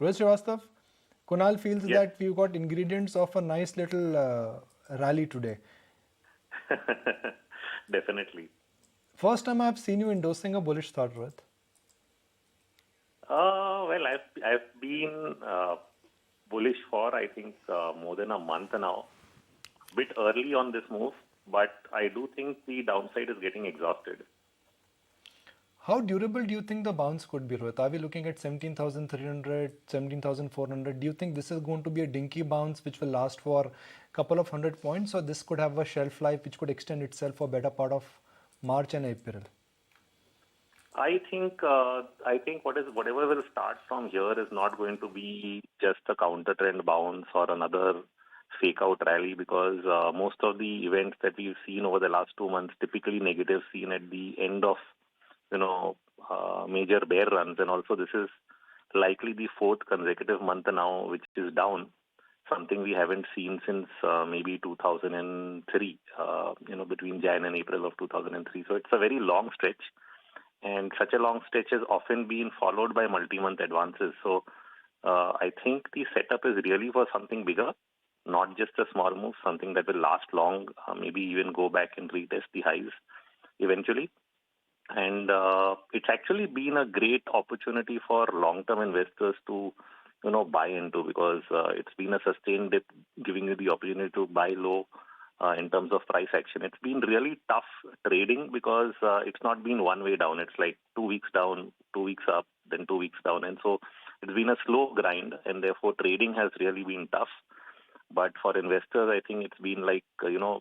Rohit Srivastava, Kunal feels Yes. that we've got ingredients of a nice little rally today. Definitely. First time I've seen you endorsing a bullish thought, Rohit. Well, I've been bullish for I think more than a month now. Bit early on this move, but I do think the downside is getting exhausted. How durable do you think the bounce could be, Rohit? Are we looking at 17,300, 17,400? Do you think this is going to be a dinky bounce which will last for a couple of hundred points, or this could have a shelf life which could extend itself for a better part of March and April? I think whatever will start from here is not going to be just a counter trend bounce or another fake out rally, because most of the events that we've seen over the last 2 months, typically negative, seen at the end of you know major bear runs, and also this is likely the fourth consecutive month now which is down, something we haven't seen since maybe 2003, between Jan and April of 2003. So it's a very long stretch, and such a long stretch has often been followed by multi-month advances. So I think the setup is really for something bigger, not just a small move, something that will last long, maybe even go back and retest the highs eventually. And it's actually been a great opportunity for long-term investors to, buy into, because it's been a sustained dip, giving you the opportunity to buy low in terms of price action. It's been really tough trading because it's not been one way down. It's like 2 weeks down, 2 weeks up, then 2 weeks down. And so it's been a slow grind, and therefore trading has really been tough. But for investors, I think it's been like,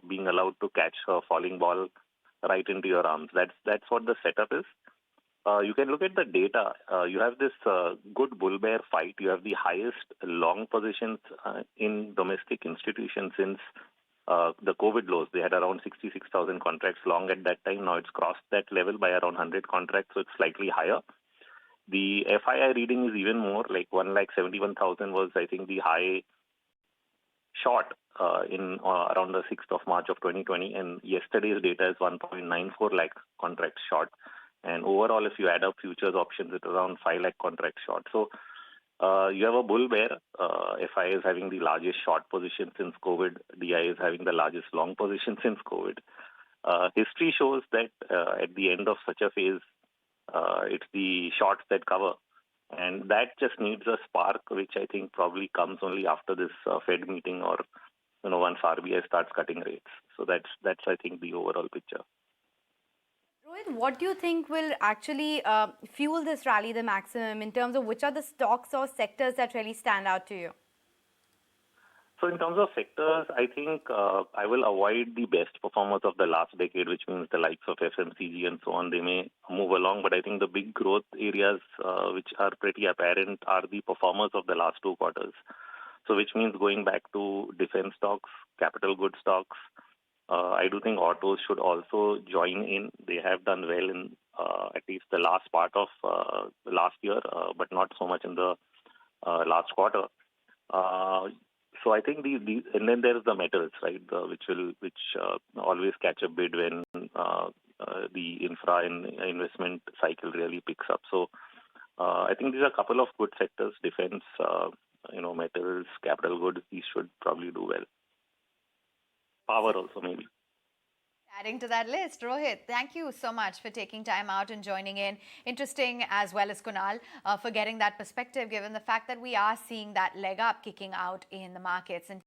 being allowed to catch a falling ball right into your arms. That's what the setup is. You can look at the data. You have this good bull-bear fight. You have the highest long positions in domestic institutions since the COVID lows. They had around 66,000 contracts long at that time. Now it's crossed that level by around 100 contracts, so it's slightly higher. The FII reading is even more, like 171,000 was, I think, the high short in around the 6th of March of 2020, and yesterday's data is 1.94 lakh contracts short. And overall, if you add up futures options, it's around 5 lakh contracts short. So you have a bull bear. FI is having the largest short position since COVID. DI is having the largest long position since COVID. History shows that at the end of such a phase, it's the shorts that cover. And that just needs a spark, which I think probably comes only after this Fed meeting, or once RBI starts cutting rates. So that's I think the overall picture. Rohit, what do you think will actually fuel this rally the maximum in terms of which are the stocks or sectors that really stand out to you? So in terms of sectors, I think I will avoid the best performers of the last decade, which means the likes of FMCG and so on. They may move along, but I think the big growth areas which are pretty apparent are the performers of the last 2 quarters. So which means going back to defense stocks, capital goods stocks. I do think autos should also join in. They have done well in at least the last part of the last year, but not so much in the last quarter. So I think and then there's the metals, right, which always catch a bid when the infra and investment cycle really picks up. So I think these are a couple of good sectors: defense, metals, capital goods. These should probably do well. Power also maybe. Adding to that list, Rohit, thank you so much for taking time out and joining in. Interesting, as well as Kunal, for getting that perspective, given the fact that we are seeing that leg up kicking out in the markets. And